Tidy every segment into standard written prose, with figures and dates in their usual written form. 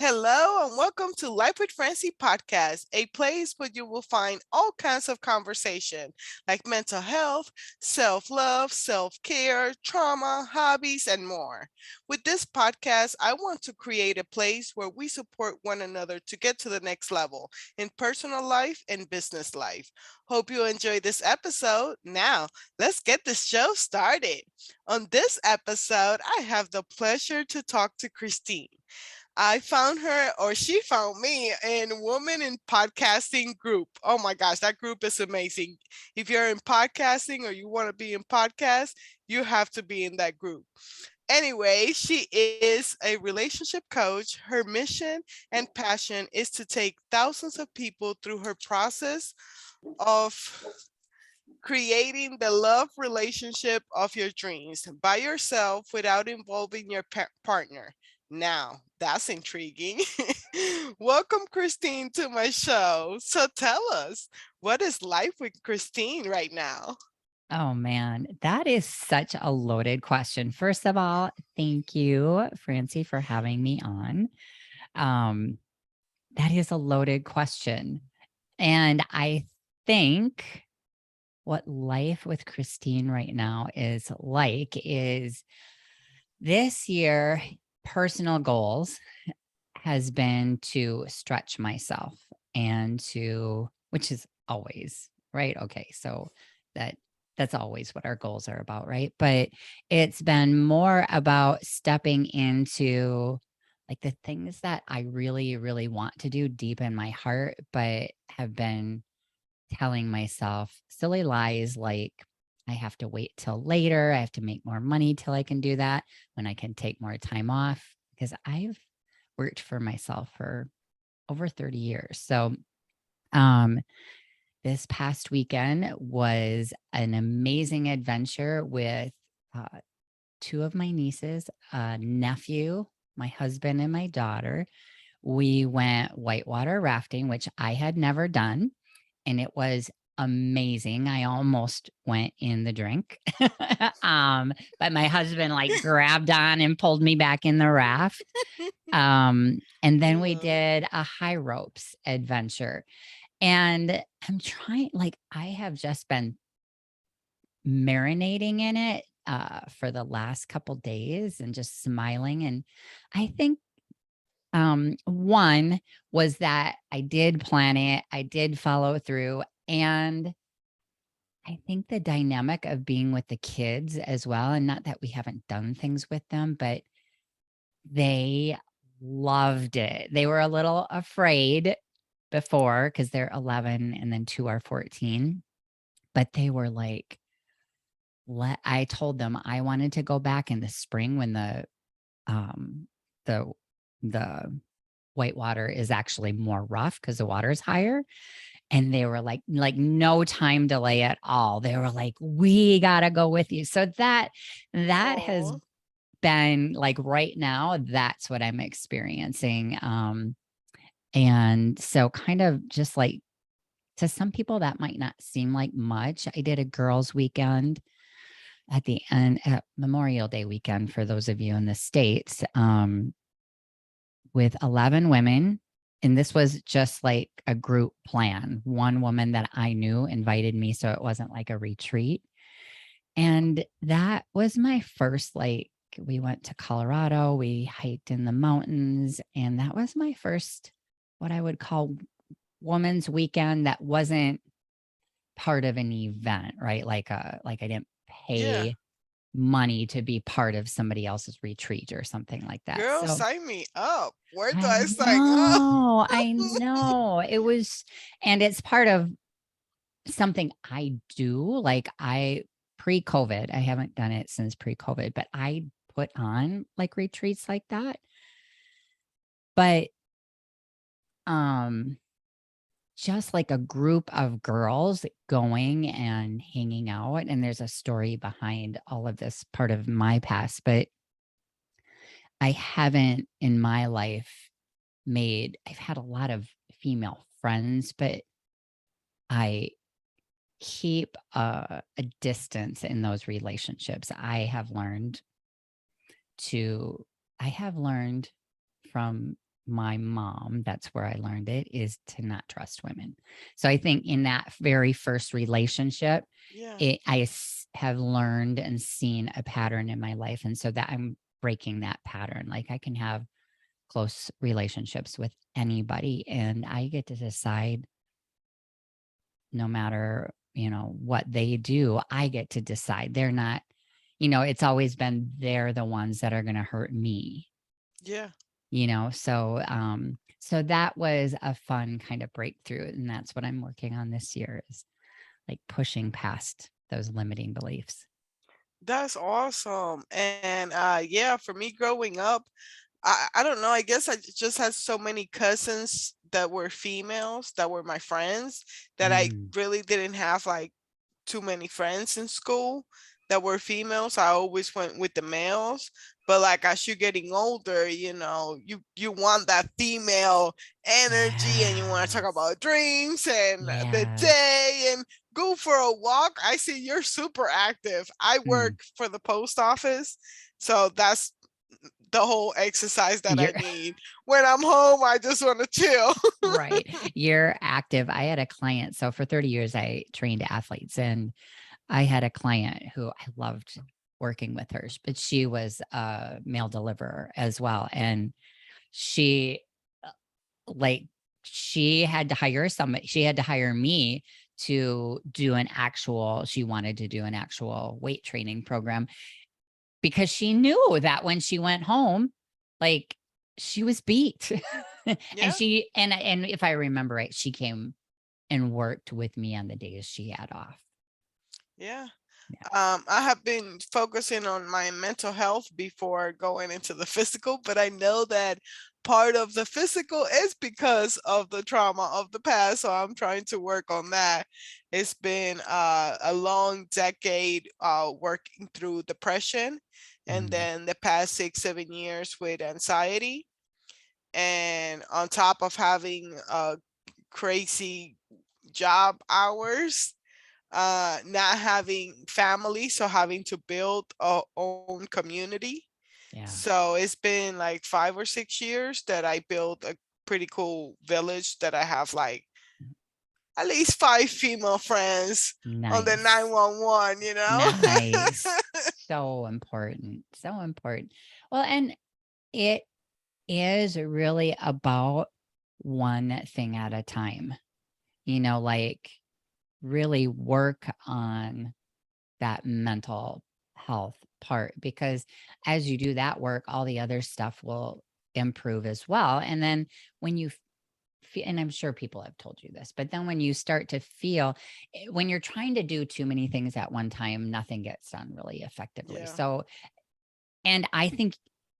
Hello and welcome to Life with Francie podcast, a place where you will find all kinds of conversation like mental health, self-love, self-care, trauma, hobbies, and more. With this podcast, I want to create a place where we support one another to get to the next level in personal life and business life. Hope you enjoy this episode. Now, let's get this show started. On this episode, I have the pleasure to talk to Christine. I found her, or she found me, in Women in Podcasting group. Oh my gosh, that group is amazing. If you're in podcasting or you want to be in podcast, you have to be in that group. Anyway, she is a relationship coach. Her mission and passion is to take thousands of people through her process of creating the love relationship of your dreams by yourself without involving your partner. Now, that's intriguing. Welcome, Christine, to my show. So tell us, what is life with Christine right now? Oh man, that is such a loaded question. First of all, thank you, Francie, for having me on. Um, that is a loaded question. And I think what life with Christine right now is this year, personal goals has been to stretch myself and which is always right. Okay. So that that's always what our goals are about, right? But it's been more about stepping into like the things that I really, really want to do deep in my heart, but have been telling myself silly lies like I have to wait till later. I have to make more money till I can do that when I can take more time off because I've worked for myself for over 30 years. So, um, this past weekend was an amazing adventure with uh, two of my nieces, a nephew, my husband, and my daughter. We went whitewater rafting, which I had never done, and it was amazing. I almost went in the drink. But my husband like grabbed on and pulled me back in the raft. And then we Mm, did a high ropes adventure. And I'm trying, like, I have just been marinating in it for the last couple days and just smiling. And I think one was that I did plan it, I did follow through. And I think the dynamic of being with the kids as well, and not that we haven't done things with them, but they loved it. They were a little afraid before because they're 11 and then two are 14, but they were like, I told them I wanted to go back in the spring when um, the, the whitewater is actually more rough because the water is higher. And they were like no time delay at all. They were like, we gotta go with you. So that has oh, been like right now, that's what I'm experiencing. And so kind of just like to some people that might not seem like much. I did a girls' weekend at the end at Memorial Day weekend for those of you in the States. With 11 women. And this was just like a group plan. One woman that I knew invited me. So it wasn't like a retreat. And that was my first, like, we went to Colorado, we hiked in the mountains. And that was my first, what I would call woman's weekend that wasn't part of an event, right? Like I didn't yeah. pay money to be part of somebody else's retreat or something like that. Girl, So sign me up. Where do I I sign up? know, I know. It was, and it's part of something I do. Like pre-COVID, I haven't done it since pre-COVID, but I put on like retreats like that. But um just like a group of girls going and hanging out. And there's a story behind all of this part of my past, but I haven't in my life I've had a lot of female friends, but I keep a distance in those relationships. I have learned from my mom, that's where I learned it, is to not trust women. So I think in that very first relationship, Yeah. have learned and seen a pattern in my life. And so that I'm breaking that pattern. Like I can have close relationships with anybody and I get to decide no matter, what they do, I get to decide. They're not, it's always been they're the ones that are going to hurt me, Yeah. so that was a fun kind of breakthrough. And that's what I'm working on this year is like pushing past those limiting beliefs. That's awesome. And yeah, for me growing up, I don't know, I guess I just had so many cousins that were females that were my friends that I Mm, really didn't have like too many friends in school that were females. I always went with the males. But like as you're getting older, you want that female energy and you want to talk yes. about dreams and the Yes. day and go for a walk. I see you're super active. I Mm, work for the post office. So that's the whole exercise that I you're need. When I'm home, I just want to chill. right. You're active. I had a client. So for 30 years, I trained athletes and I had a client who I loved working with her, but she was a mail deliverer as well. And she like she had to hire somebody, she had to hire me to do she wanted to do an actual weight training program because she knew that when she went home, like she was beat. And Yeah. and if I remember right, she came and worked with me on the days she had off. Yeah. Yeah. I have been focusing on my mental health before going into the physical, but I know that part of the physical is because of the trauma of the past. So I'm trying to work on that. It's been a long decade working through depression, and Mm, then the past 6, 7 years with anxiety. And on top of having crazy job hours, not having family, so having to build our own community. yeah. So it's been like 5 or 6 years that I built a pretty cool village that I have like at least 5 female friends on the Nice. 911, you know? Nice. So important. So important. Well, and it is really about one thing at a time, like really work on that mental health part because as you do that work, all the other stuff will improve as well. And then when you feel, and I'm sure people have told you this, but then when you start to feel, when you're trying to do too many things at one time, nothing gets done really effectively. Yeah. So, and I think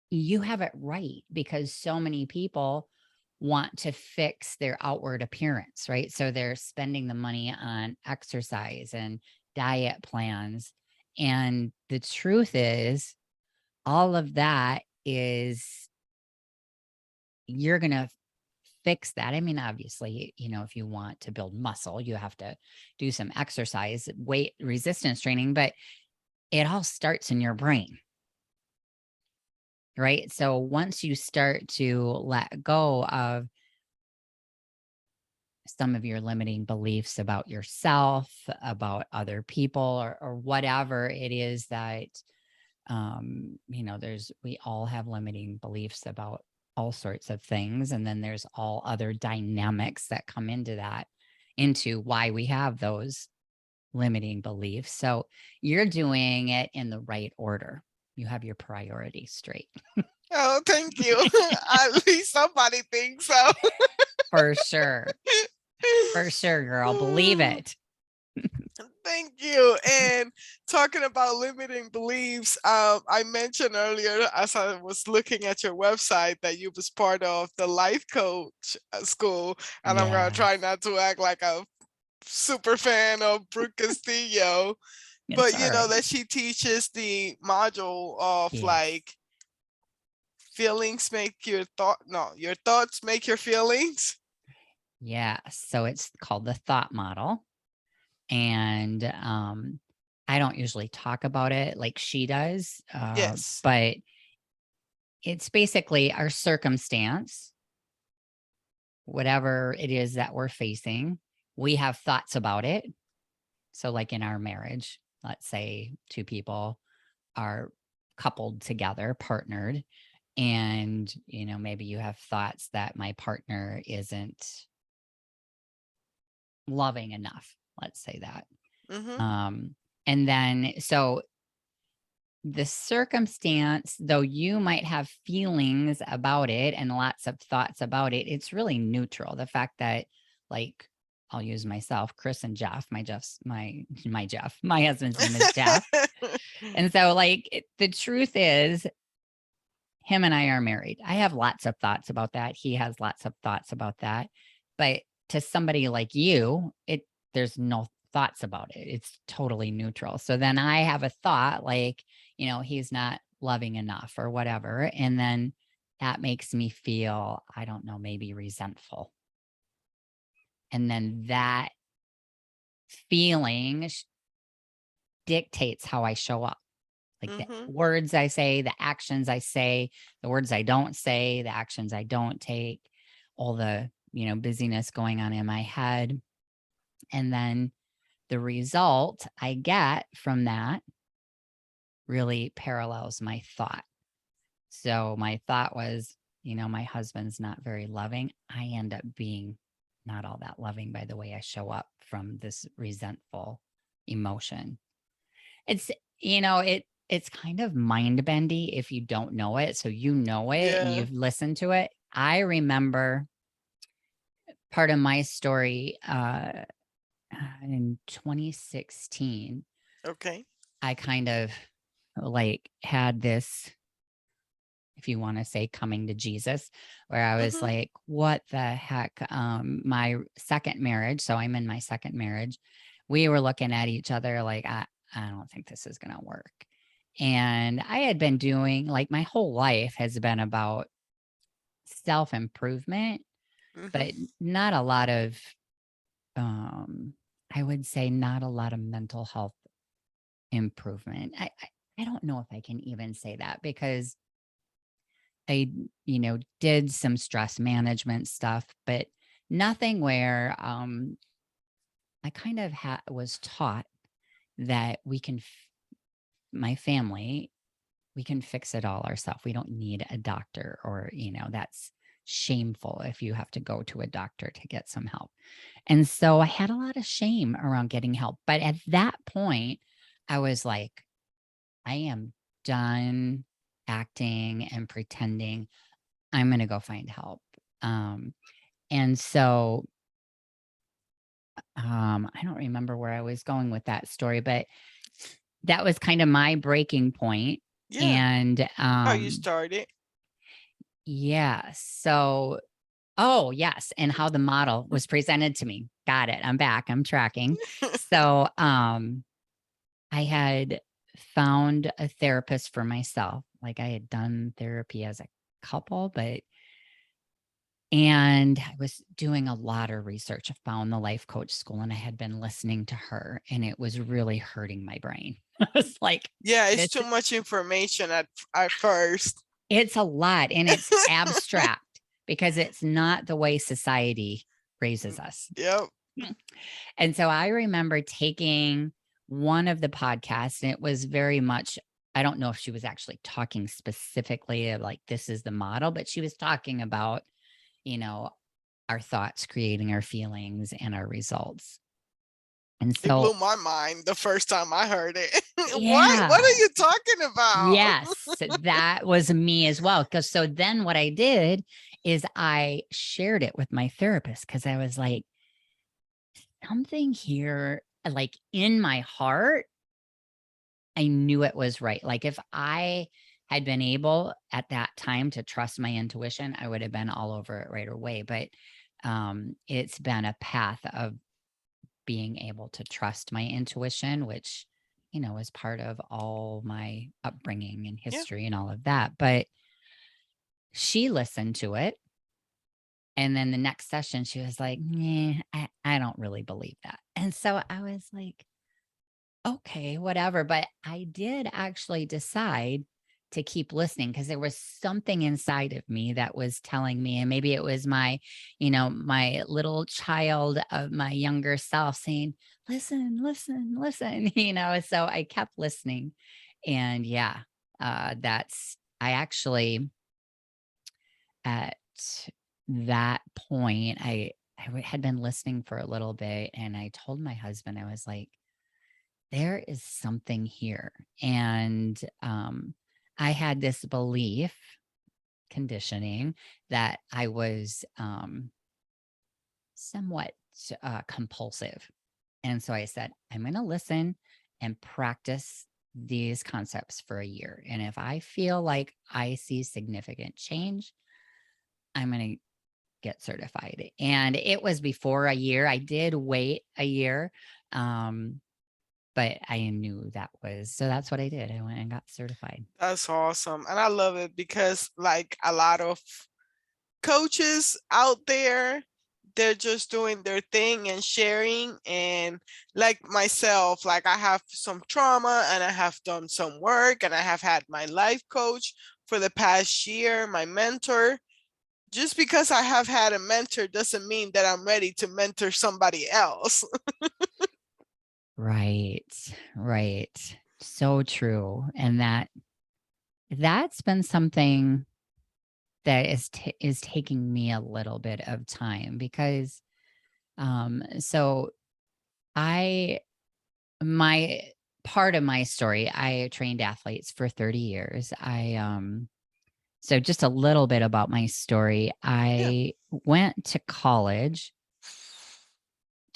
you have it right because so many people want to fix their outward appearance, right? So they're spending the money on exercise and diet plans. And the truth is, all of that is, you're going to fix that. I mean, obviously, if you want to build muscle, you have to do some exercise, weight resistance training, but it all starts in your brain. Right. So once you start to let go of some of your limiting beliefs about yourself, about other people, or whatever it is that, we all have limiting beliefs about all sorts of things. And then there's all other dynamics that come into that, into why we have those limiting beliefs. So you're doing it in the right order. You have your priorities straight. Oh, thank you. At least somebody thinks so. For sure. For sure, girl. Believe it. Thank you. And talking about limiting beliefs, I mentioned earlier as I was looking at your website that you was part of the life coach school, and I'm gonna try Yes. not to act like a super fan of Brooke Castillo, It's but all right. that she teaches the module of Yes. like feelings make your thought, no, your thoughts make your feelings. Yeah. So it's called the thought model. And I don't usually talk about it like she does, Yes. but it's basically our circumstance. whatever it is that we're facing, we have thoughts about it. So, like in our marriage, let's say two people are coupled together, partnered, and maybe you have thoughts that my partner isn't loving enough. Let's say that. Mm-hmm. And then, so the circumstance, though you might have feelings about it and lots of thoughts about it, it's really neutral. The fact that, like, I'll use myself, Chris and Jeff, my husband's name is Jeff. And so, like, the truth is, him and I are married. I have lots of thoughts about that. He has lots of thoughts about that. But to somebody like you, there's no thoughts about it. It's totally neutral. So then I have a thought like, he's not loving enough or whatever. And then that makes me feel, I don't know, maybe resentful. And then that feeling dictates how I show up. Like the Mm-hmm. words I say, the actions I say, the words I don't say, the actions I don't take, all the, busyness going on in my head. And then the result I get from that really parallels my thought. So my thought was, my husband's not very loving. I end up being not all that loving by the way I show up from this resentful emotion. It's, it's kind of mind bendy if you don't know it. So you know it and Yeah. you've listened to it. I remember part of my story in 2016. Okay. I kind of like had this, if you want to say, coming to Jesus, where I was Mm-hmm. like, what the heck? My second marriage. So I'm in my second marriage. We were looking at each other like, I don't think this is going to work. And I had been doing, like, my whole life has been about self improvement, Mm-hmm. but not a lot of, I would say, not a lot of mental health improvement. I don't know if I can even say that because I, did some stress management stuff, but nothing where I kind of was taught that my family, we can fix it all ourselves. We don't need a doctor, or, that's shameful if you have to go to a doctor to get some help. And so I had a lot of shame around getting help. But at that point, I was like, I am done acting and pretending. I'm going to go find help. And so I don't remember where I was going with that story, but that was kind of my breaking point. Yeah. And How you started. yeah, so oh yes, and how the model was presented to me. Got it. I'm back. I'm tracking. So I had found a therapist for myself. Like, I had done therapy as a couple, and I was doing a lot of research. I found the life coach school and I had been listening to her, and it was really hurting my brain. I was like, Yeah, it's this, too much information at first. it's a lot and it's abstract because it's not the way society raises us. Yep. And so I remember taking one of the podcasts, and it was very much, I don't know if she was actually talking specifically of like, this is the model, but she was talking about, our thoughts creating our feelings and our results. And It blew so, my mind the first time I heard it. What? What yeah, are you talking about? yes, that was me as well. Because so then what I did is I shared it with my therapist because I was like, something here, like in my heart, I knew it was right. Like, if I had been able at that time to trust my intuition, I would have been all over it right away. But it's been a path of being able to trust my intuition, which, is part of all my upbringing and Yeah. history and all of that. But she listened to it. And then the next session, she was like, nah, I don't really believe that. And so I was like, okay, whatever. But I did actually decide to keep listening because there was something inside of me that was telling me, and maybe it was my, my little child of my younger self saying, listen, listen, listen, so I kept listening. And yeah, I actually, at that point, had been listening for a little bit, and I told my husband, I was like, there is something here. And I had this belief conditioning that I was somewhat compulsive. And so I said, I'm going to listen and practice these concepts for a year. And if I feel like I see significant change, I'm going to get certified. And it was before a year. I did wait a year. But I knew so that's what I did. I went and got certified. That's awesome. And I love it because like a lot of coaches out there, they're just doing their thing and sharing. And like myself, like I have some trauma and I have done some work and I have had my life coach for the past year, my mentor. Just because I have had a mentor doesn't mean that I'm ready to mentor somebody else. Right. Right. So true. And that's been something that is taking me a little bit of time because so I my part of my story, I trained athletes for 30 years. So just a little bit about my story. Yeah. I went to college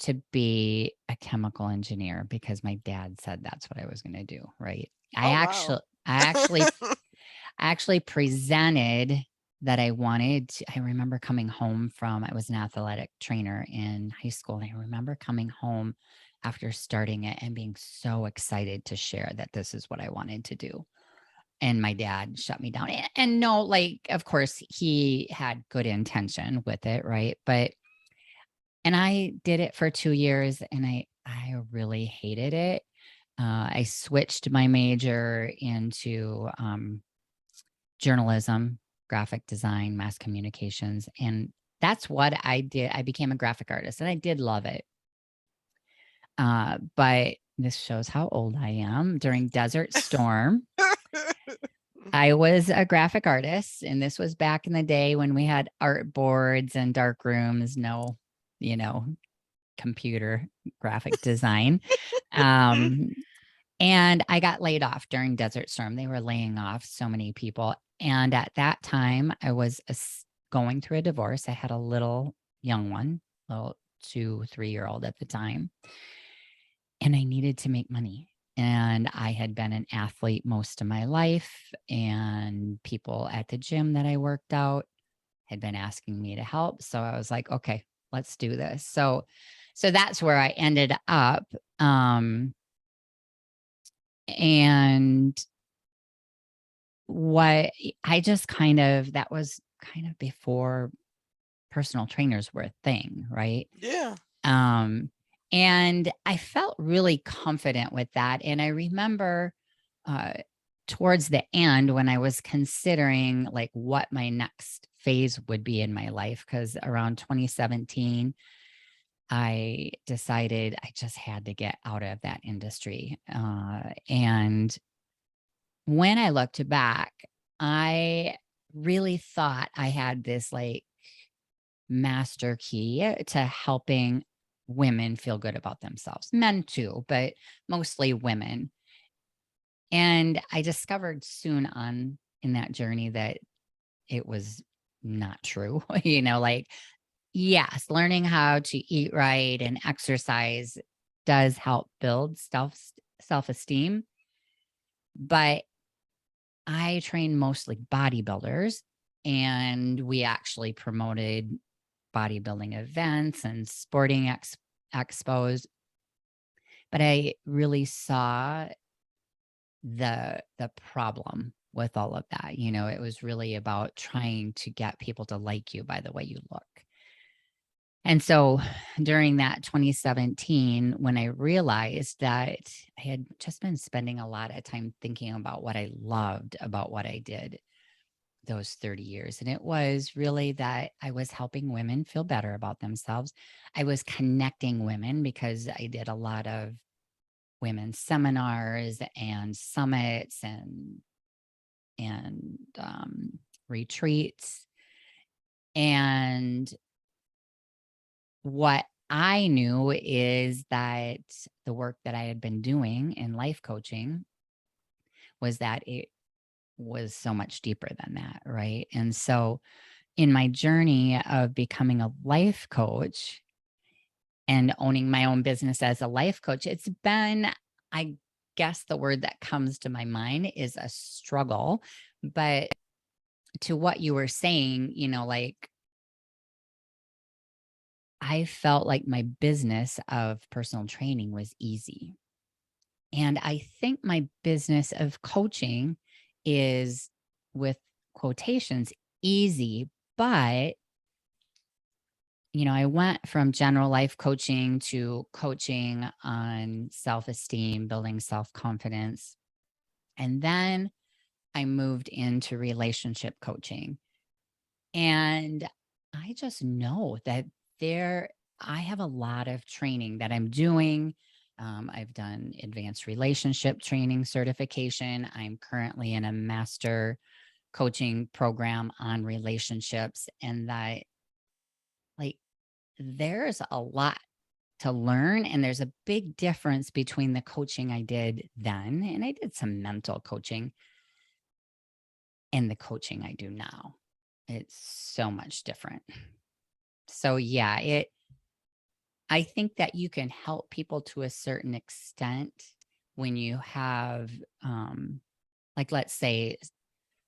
to be a chemical engineer because my dad said that's what I was going to do, right? I Oh, actually wow. I actually I actually presented that I wanted to. I remember coming home I was an athletic trainer in high school. And I remember coming home after starting it and being so excited to share that this is what I wanted to do. And my dad shut me down. And no, like, of course, he had good intention with it, right? And I did it for 2 years and I really hated it. I switched my major into journalism, graphic design, mass communications. And that's what I did. I became a graphic artist and I did love it. But this shows how old I am. During Desert Storm, I was a graphic artist. And this was back in the day when we had art boards and dark rooms, no, computer graphic design. And I got laid off during Desert Storm. They were laying off so many people. And at that time, I was going through a divorce. I had a little young one, little 2-3-year-old at the time. And I needed to make money. And I had been an athlete most of my life. And people at the gym that I worked out had been asking me to help. So I was like, okay, let's do this. So that's where I ended up. And what I just that was kind of before personal trainers were a thing, right? Yeah. And I felt really confident with that. And I remember towards the end when I was considering like what my next phase would be in my life, because around 2017, I decided I just had to get out of that industry. And when I looked back, I really thought I had this like master key to helping women feel good about themselves, men too, but mostly women. And I discovered soon on in that journey that it was not true. Like, yes, learning how to eat right and exercise does help build self-esteem, but I trained mostly bodybuilders, and we actually promoted bodybuilding events and sporting expos. But I really saw the problem with all of that. It was really about trying to get people to like you by the way you look. And so during that 2017, when I realized that I had just been spending a lot of time thinking about what I loved about what I did those 30 years. And it was really that I was helping women feel better about themselves. I was connecting women because I did a lot of women's seminars and summits and retreats. And what I knew is that the work that I had been doing in life coaching was that it was so much deeper than that. Right. And so in my journey of becoming a life coach and owning my own business as a life coach, it's been, I guess the word that comes to my mind is a struggle. But to what you were saying, like I felt like my business of personal training was easy. And I think my business of coaching is, with quotations, easy, but I went from general life coaching to coaching on self esteem, building self confidence. And then I moved into relationship coaching. And I just know that there, I have a lot of training that I'm doing. I've done advanced relationship training certification. I'm currently in a master coaching program on relationships. And that, like, there's a lot to learn. And there's a big difference between the coaching I did then, and I did some mental coaching, and the coaching I do now. It's so much different. So yeah, I think that you can help people to a certain extent when you have like, let's say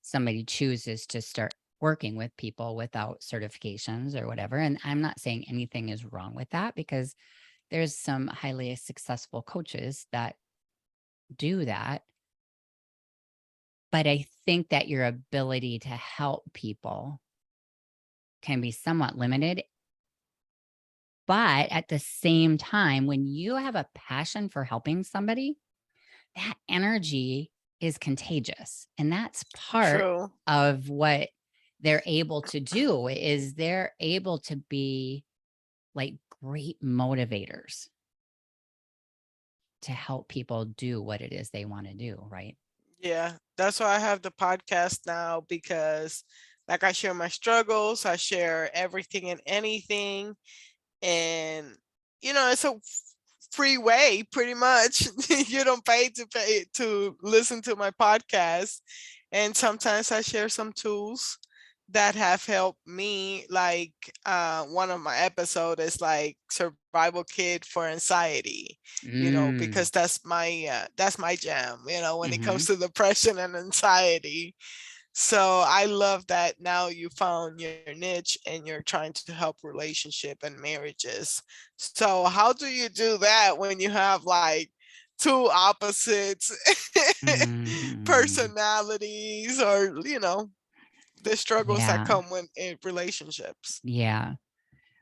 somebody chooses to start working with people without certifications or whatever. And I'm not saying anything is wrong with that, because there's some highly successful coaches that do that. But I think that your ability to help people can be somewhat limited. But at the same time, when you have a passion for helping somebody, that energy is contagious. And that's part True. of what they're able to do, is they're able to be like great motivators to help people do what it is they want to do, right? Yeah, that's why I have the podcast now, because like I share my struggles, I share everything and anything, and it's a free way pretty much. You don't pay to listen to my podcast, and sometimes I share some tools that have helped me, like one of my episode is like survival kit for anxiety, Mm. because that's my jam, when it Hmm. comes to depression and anxiety. So I love that now you found your niche and you're trying to help relationship and marriages. So how do you do that when you have like two opposites Hmm. personalities, or the struggles that Yeah. come with in relationships? Yeah.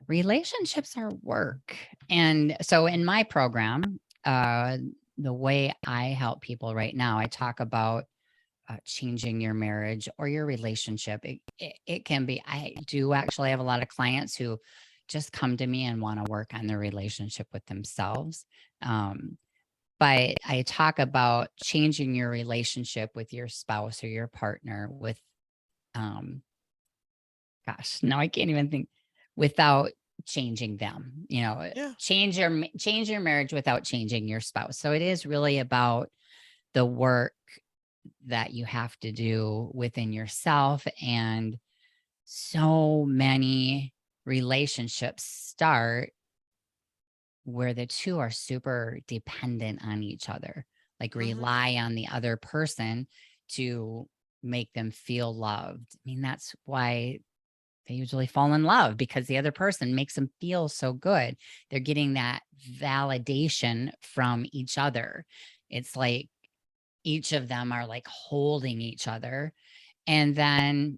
Relationships are work. And so in my program, the way I help people right now, I talk about changing your marriage or your relationship. It can be, I do actually have a lot of clients who just come to me and want to work on their relationship with themselves. Um, but I talk about changing your relationship with your spouse or your partner with, um, gosh, now I can't even think, without changing them. Yeah. Change your marriage without changing your spouse. So it is really about the work that you have to do within yourself. And so many relationships start where the two are super dependent on each other, like Hmm. rely on the other person to make them feel loved. I mean, that's why they usually fall in love, because the other person makes them feel so good. They're getting that validation from each other. It's like each of them are like holding each other. And then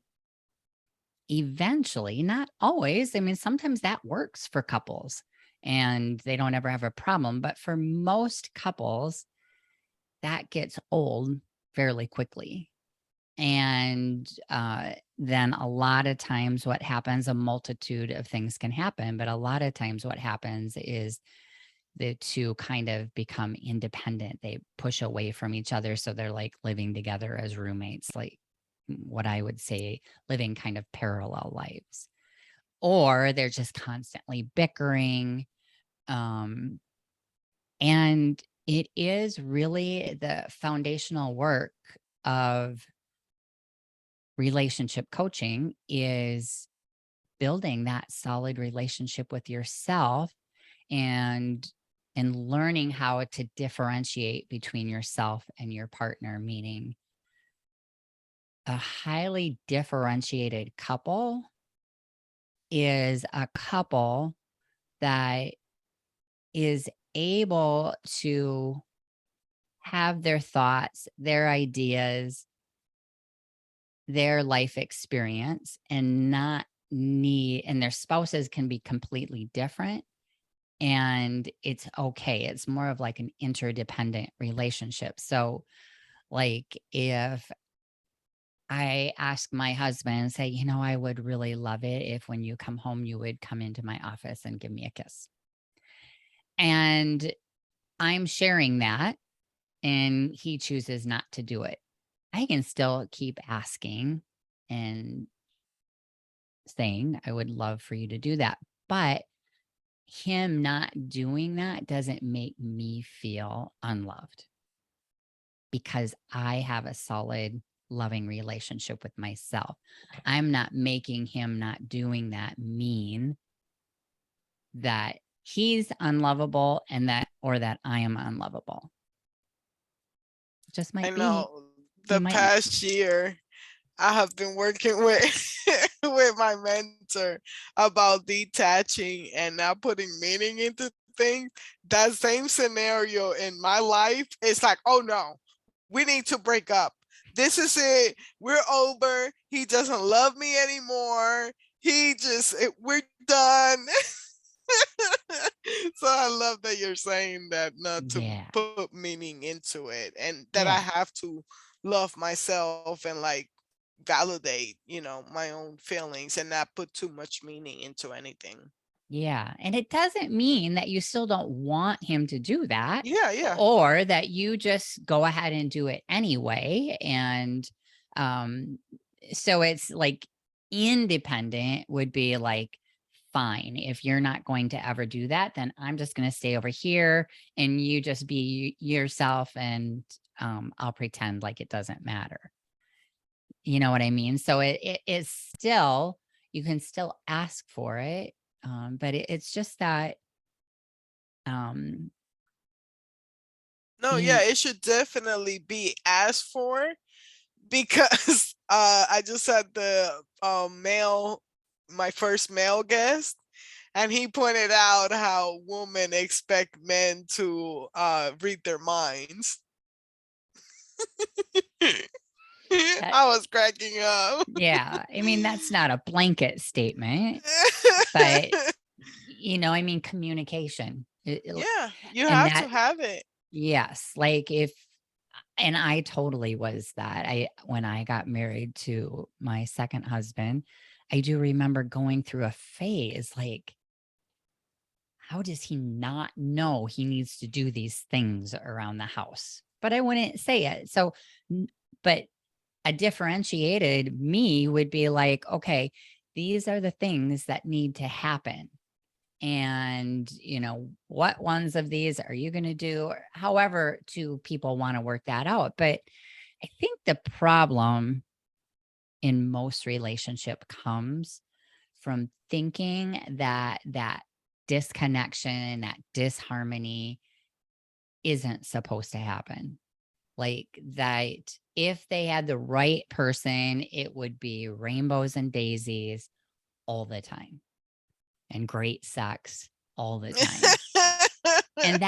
eventually, not always, I mean, sometimes that works for couples and they don't ever have a problem. But for most couples, that gets old fairly quickly. And then a lot of times, what happens, a multitude of things can happen, but a lot of times, what happens is the two kind of become independent. They push away from each other. So they're like living together as roommates, like what I would say, living kind of parallel lives, or they're just constantly bickering. Um, and it is really the foundational work of relationship coaching is building that solid relationship with yourself and learning how to differentiate between yourself and your partner, meaning a highly differentiated couple is a couple that is able to have their thoughts, their ideas, their life experience, and not need, and their spouses can be completely different, and it's okay. It's more of like an interdependent relationship. So, like, if I ask my husband, say, I would really love it if when you come home, you would come into my office and give me a kiss. And I'm sharing that, and he chooses not to do it. I can still keep asking and saying, I would love for you to do that. But him not doing that doesn't make me feel unloved because I have a solid, loving relationship with myself. I'm not making him not doing that mean that he's unlovable and that, or that I am unlovable. It just I might be. know He the might. past year I have been working with with my mentor about detaching and not putting meaning into things. That same scenario in my life, it's like, oh no, we need to break up. This is it. We're over. He doesn't love me anymore. We're done. So I love that you're saying that, not to Yeah. put meaning into it, and that I Yeah. have to love myself and like validate, my own feelings and not put too much meaning into anything. Yeah. And it doesn't mean that you still don't want him to do that Yeah, yeah. or that you just go ahead and do it anyway. And um, so it's like independent would be like, fine. If you're not going to ever do that, then I'm just going to stay over here and you just be yourself and I'll pretend like it doesn't matter. You know what I mean? So it is still, you can still ask for it. But it's just that, um, No, yeah, you, it should definitely be asked for, because I just had the male my first male guest, and he pointed out how women expect men to read their minds. that, I was cracking up. yeah, I mean, that's not a blanket statement, but I mean, communication. Yeah, you And have to that, have it. yes, like if, and I totally was that. When I got married to my second husband, I do remember going through a phase like, how does he not know he needs to do these things around the house? But I wouldn't say it. So, but a differentiated me would be like, okay, these are the things that need to happen. And, what ones of these are you going to do? Or however, two people want to work that out. But I think the problem in most relationship comes from thinking that disconnection, that disharmony isn't supposed to happen. Like that if they had the right person, it would be rainbows and daisies all the time and great sex all the time. And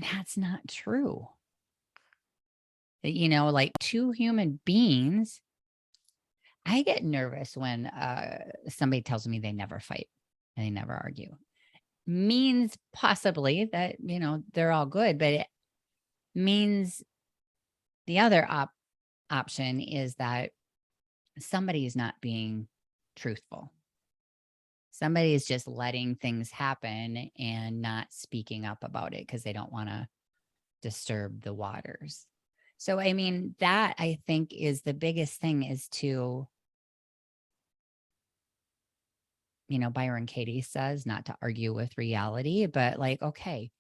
that's not true. Like two human beings I get nervous when somebody tells me they never fight and they never argue. Means possibly that, they're all good, but it means the other option is that somebody is not being truthful. Somebody is just letting things happen and not speaking up about it because they don't want to disturb the waters. So, I mean, that I think is the biggest thing is to, Byron Katie says not to argue with reality, but like, okay,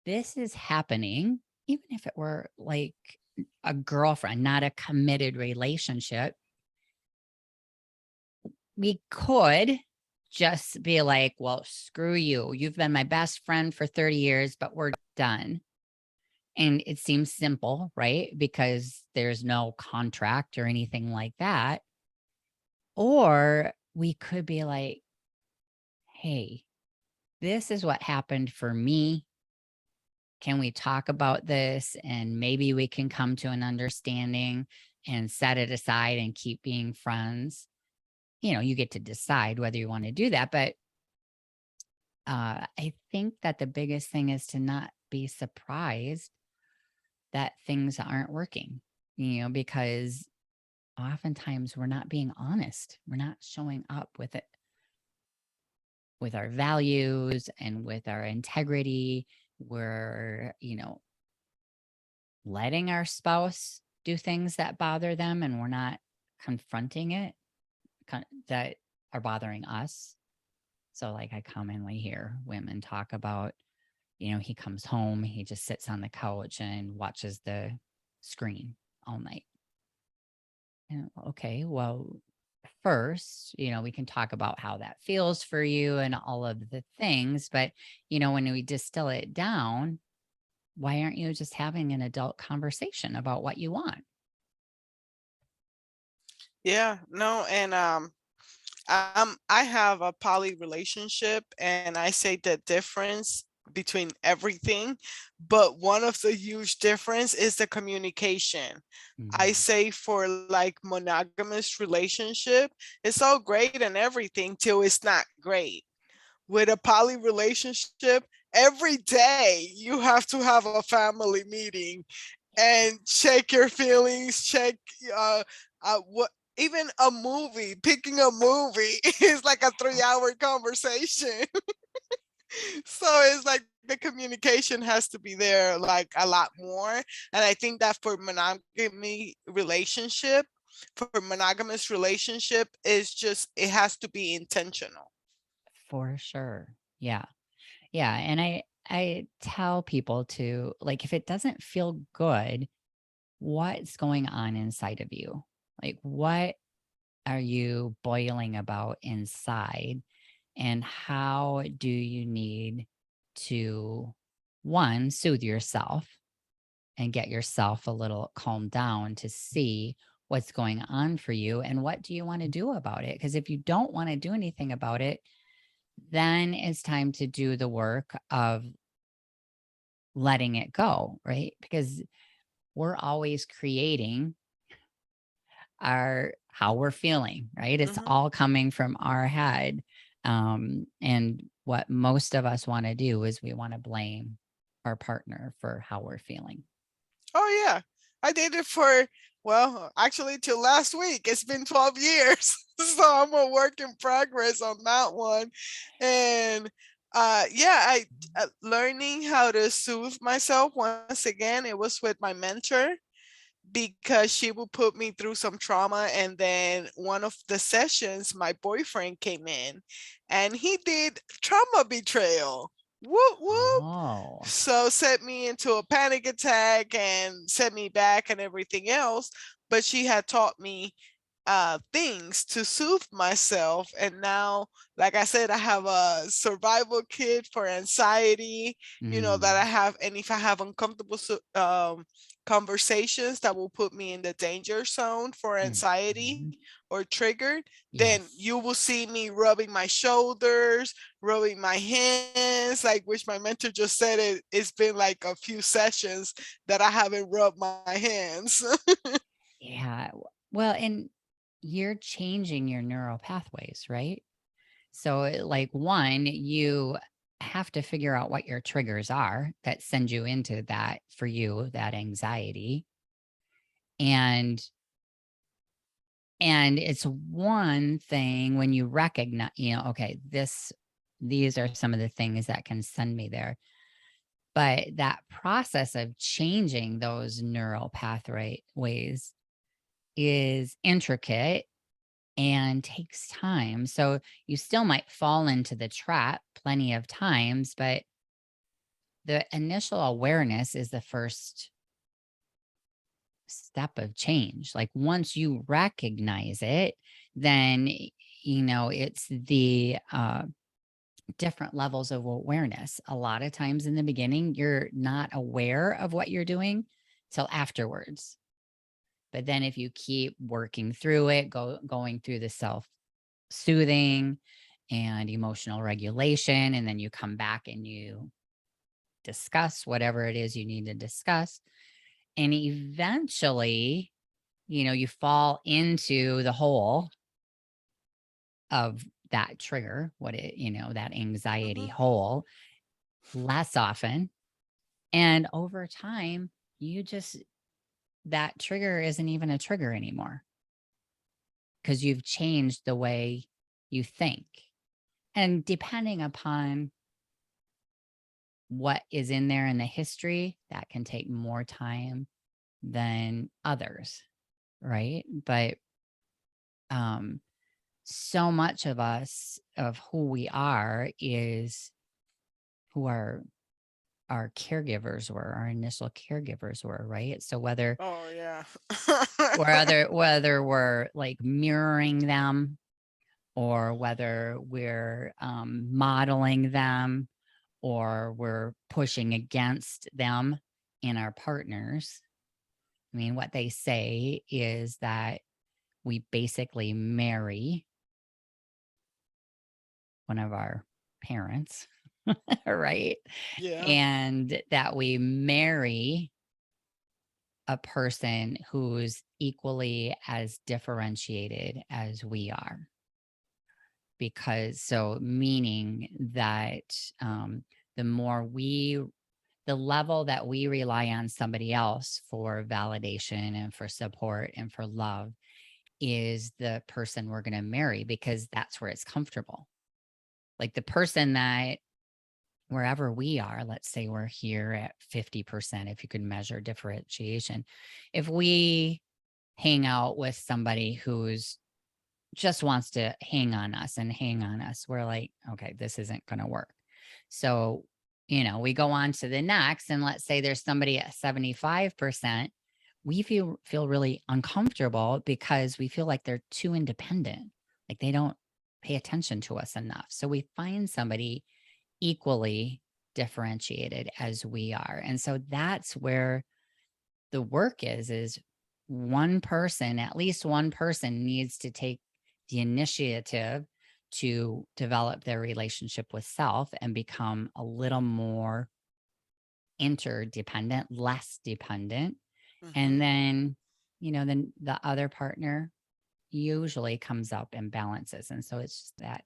this is happening, even if it were like a girlfriend, not a committed relationship, we could just be like, well, screw you. You've been my best friend for 30 years, but we're done. And it seems simple, right? Because there's no contract or anything like that. Or we could be like, hey, this is what happened for me. Can we talk about this? And maybe we can come to an understanding and set it aside and keep being friends. You get to decide whether you want to do that. But I think that the biggest thing is to not be surprised that things aren't working, because oftentimes we're not being honest. We're not showing up with it, with our values and with our integrity. We're, letting our spouse do things that bother them and we're not confronting it that are bothering us. So, like, I commonly hear women talk about, he comes home, he just sits on the couch and watches the screen all night. And okay, well, first, we can talk about how that feels for you and all of the things. But, when we distill it down, why aren't you just having an adult conversation about what you want? Yeah, no, and I have a poly relationship, and I say the difference between everything, but one of the huge difference is the communication. I Mhm. say for like monogamous relationship, it's all great and everything till it's not great. With a poly relationship, every day you have to have a family meeting and check your feelings, check what even a movie, picking a movie is like a 3 hour conversation. So it's like the communication has to be there like a lot more. And I think that for monogamous relationship is just it has to be intentional. For sure. Yeah. Yeah. And I tell people to, like, if it doesn't feel good, what's going on inside of you? Like, what are you boiling about inside? And how do you need to, one, soothe yourself and get yourself a little calmed down to see what's going on for you and what do you want to do about it? Because if you don't want to do anything about it, then it's time to do the work of letting it go, right? Because we're always creating our how we're feeling, right? It's Mhm. all coming from our head. And what most of us want to do is we want to blame our partner for how we're feeling. Oh yeah. I did it for well, actually till last week. It's been 12 years. So I'm a work in progress on that one. And yeah, I learning how to soothe myself once again. It was with my mentor because she would put me through some trauma, and then one of the sessions my boyfriend came in and he did trauma betrayal. Whoop whoop. Oh, So set me into a panic attack and set me back and everything else. But she had taught me things to soothe myself. And now, like I said, I have a survival kit for anxiety, that I mm, have. And if I have uncomfortable conversations that will put me in the danger zone for anxiety mhm. or triggered, then Yes. you will see me rubbing my shoulders, rubbing my hands, like which my mentor just said it's been like a few sessions that I haven't rubbed my hands. Yeah. Well, and you're changing your neural pathways, right? So, like, one, you have to figure out what your triggers are that send you into that, for you, that anxiety. And it's one thing when you recognize, okay, these are some of the things that can send me there. But that process of changing those neural pathways is intricate and takes time. So you still might fall into the trap plenty of times, but the initial awareness is the first step of change. Like, once you recognize it, then, it's the different levels of awareness. A lot of times in the beginning, you're not aware of what you're doing till afterwards. But then if you keep working through it, going through the self soothing and emotional regulation, and then you come back and you discuss whatever it is you need to discuss, and eventually, you fall into the hole of that trigger, that anxiety Mhm. hole, less often. And over time, you just, that trigger isn't even a trigger anymore, because you've changed the way you think. And depending upon what is in there in the history, that can take more time than others, right? But um so much of us, of who we are, is who our caregivers were, our initial caregivers were, right? So whether Oh yeah. whether we're like mirroring them, or whether we're modeling them, or we're pushing against them in our partners. I mean, what they say is that we basically marry one of our parents, right? Yeah. And that we marry a person who's equally as differentiated as we are. Because, so meaning that the more the level that we rely on somebody else for validation and for support and for love is the person we're going to marry, because that's where it's comfortable. Like, the person that, wherever we are, let's say we're here at 50%, if you could measure differentiation, if we hang out with somebody who's just wants to hang on us and hang on us, we're like, okay, this isn't going to work. So, we go on to the next, and let's say there's somebody at 75%. We feel really uncomfortable because we feel like they're too independent, like they don't pay attention to us enough. So we find somebody equally differentiated as we are. And so that's where the work is one person, at least one person, needs to take the initiative to develop their relationship with self and become a little more interdependent, less dependent. And Mhm. then, then the other partner usually comes up and balances. And so it's just that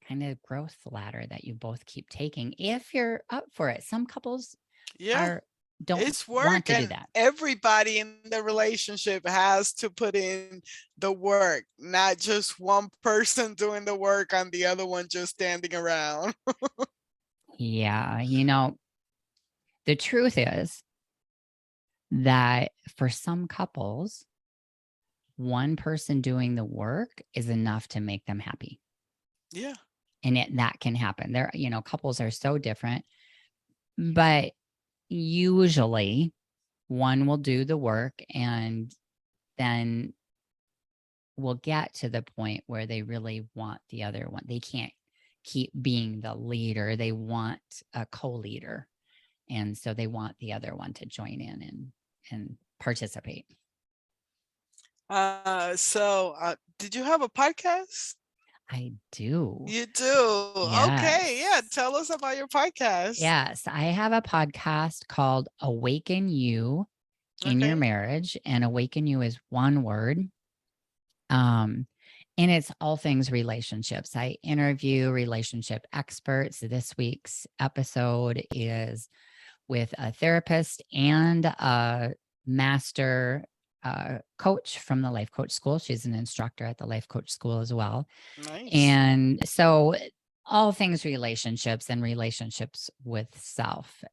kind of growth ladder that you both keep taking if you're up for it. Some couples Yeah. are don't It's want work, to do and that. everybody in the relationship has to put in the work, not just one person doing the work and the other one just standing around. Yeah, the truth is that for some couples, one person doing the work is enough to make them happy. Yeah. And that can happen. There, couples are so different, but usually one will do the work, and then will get to the point where they really want the other one. They can't keep being the leader. They want a co-leader. And so they want the other one to join in and participate. Did you have a podcast? I do. You do. Okay. Yeah. Yes. Tell us about your podcast. Yes. I have a podcast called Awaken You in Your Okay. Marriage. And Awaken You is one word. Um, and it's all things relationships. I interview relationship experts. This week's episode is with a therapist and a master coach from the Life Coach School. She's an instructor at the Life Coach School as well. Nice. And so all things relationships and relationships with self.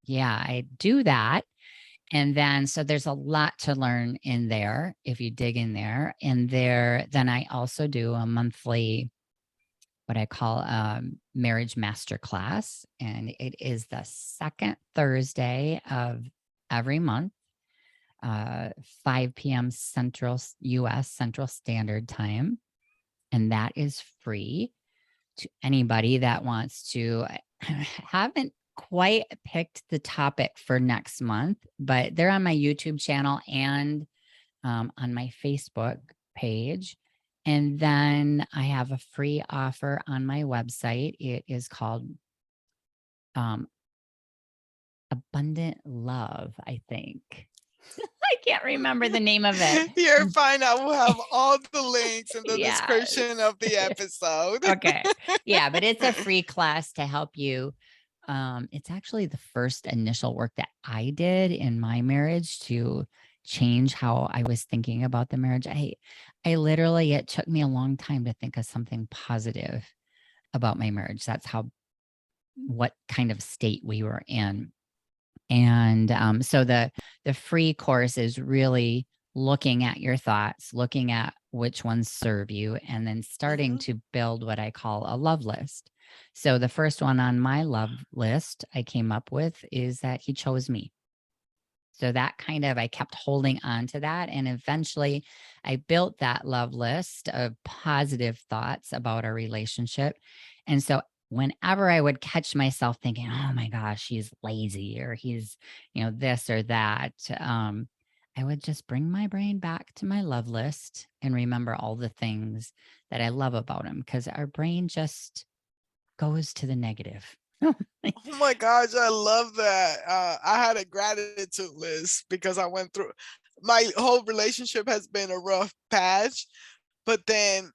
Yeah, I do that. And then, so there's a lot to learn in there if you dig in there. And then I also do a monthly, what I call a marriage masterclass. And it is the second Thursday of every month, 5 p.m. US Central Standard Time. And that is free to anybody that wants to. I haven't quite picked the topic for next month, but they're on my YouTube channel and on my Facebook page. And then I have a free offer on my website. It is called um, Abundant Love, I think. I can't remember the name of it. You're fine. I will have all the links in the Yes. description of the episode. Okay. Yeah, but it's a free class to help you. It's actually the first initial work that I did in my marriage to change how I was thinking about the marriage. I literally, it took me a long time to think of something positive about my marriage. That's what kind of state we were in. And so the free course is really looking at your thoughts, looking at which ones serve you, and then starting to build what I call a love list. So the first one on my love list I came up with is that he chose me. So that I kept holding on to that. And eventually I built that love list of positive thoughts about our relationship. And so whenever I would catch myself thinking, oh my gosh, he's lazy or he's, this or that, I would just bring my brain back to my love list and remember all the things that I love about him, because our brain just goes to the negative. Oh my gosh, I love that. I had a gratitude list because I went through, my whole relationship has been a rough patch, but then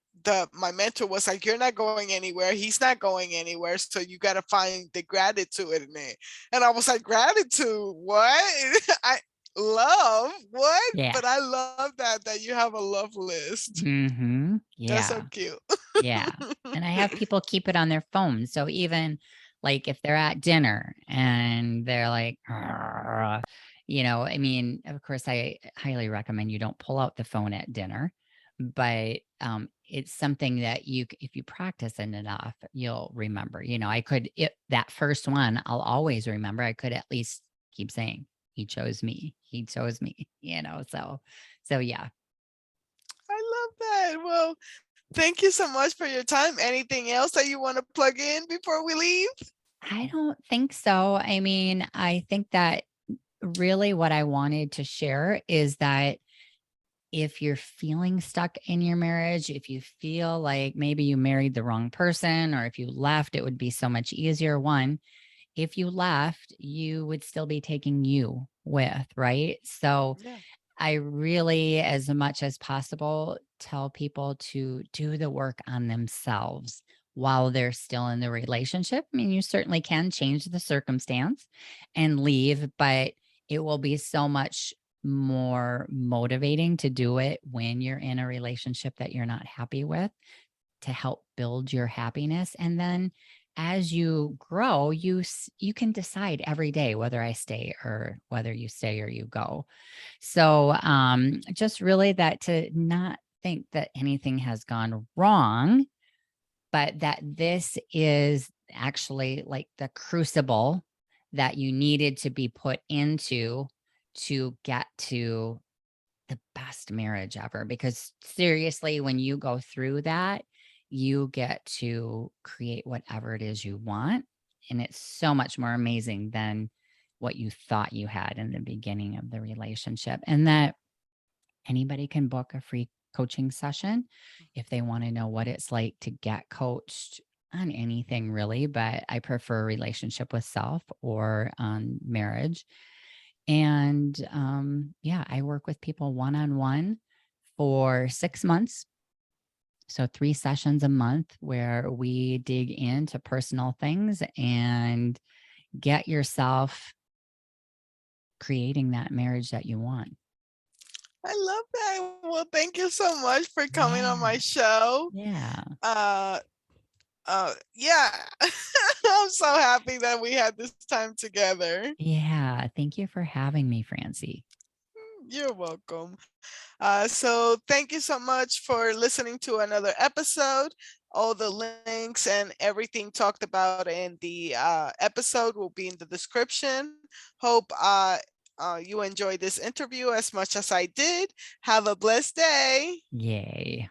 my mentor was like, you're not going anywhere, he's not going anywhere, so you got to find the gratitude in it. And I was like, gratitude, what? I love what? Yeah. But I love that you have a love list. Mm-hmm. That's so Yeah. cute. Yeah. And I have people keep it on their phone. So even like if they're at dinner and they're like, "Argh," I mean, of course, I highly recommend you don't pull out the phone at dinner, but it's something that if you practice it enough, you'll remember. That first one, I'll always remember. I could at least keep saying, he chose me. He chose me, so yeah. I love that. Well, thank you so much for your time. Anything else that you want to plug in before we leave? I don't think so. I mean, I think that really what I wanted to share is that if you're feeling stuck in your marriage, if you feel like maybe you married the wrong person, or if you left, it would be so much easier. One, if you left, you would still be taking you with, right? So Yeah. I really, as much as possible, tell people to do the work on themselves while they're still in the relationship. I mean, you certainly can change the circumstance and leave, but it will be so much more motivating to do it when you're in a relationship that you're not happy with, to help build your happiness. And then as you grow, you can decide every day whether I stay or whether you stay or you go. So just really that, to not think that anything has gone wrong, but that this is actually like the crucible that you needed to be put into to get to the best marriage ever. Because seriously, when you go through that, you get to create whatever it is you want. And it's so much more amazing than what you thought you had in the beginning of the relationship. And that anybody can book a free coaching session if they want to know what it's like to get coached on anything really, but I prefer relationship with self or on marriage. And yeah, I work with people one-on-one for 6 months. So 3 sessions a month where we dig into personal things and get yourself creating that marriage that you want. I love that. Well, thank you so much for coming on Yeah. my show. Yeah. Uh, yeah, I'm so happy that we had this time together. Yeah. Thank you for having me, Francie. You're welcome. So thank you so much for listening to another episode. All the links and everything talked about in the episode will be in the description. Hope you enjoyed this interview as much as I did. Have a blessed day. Yay.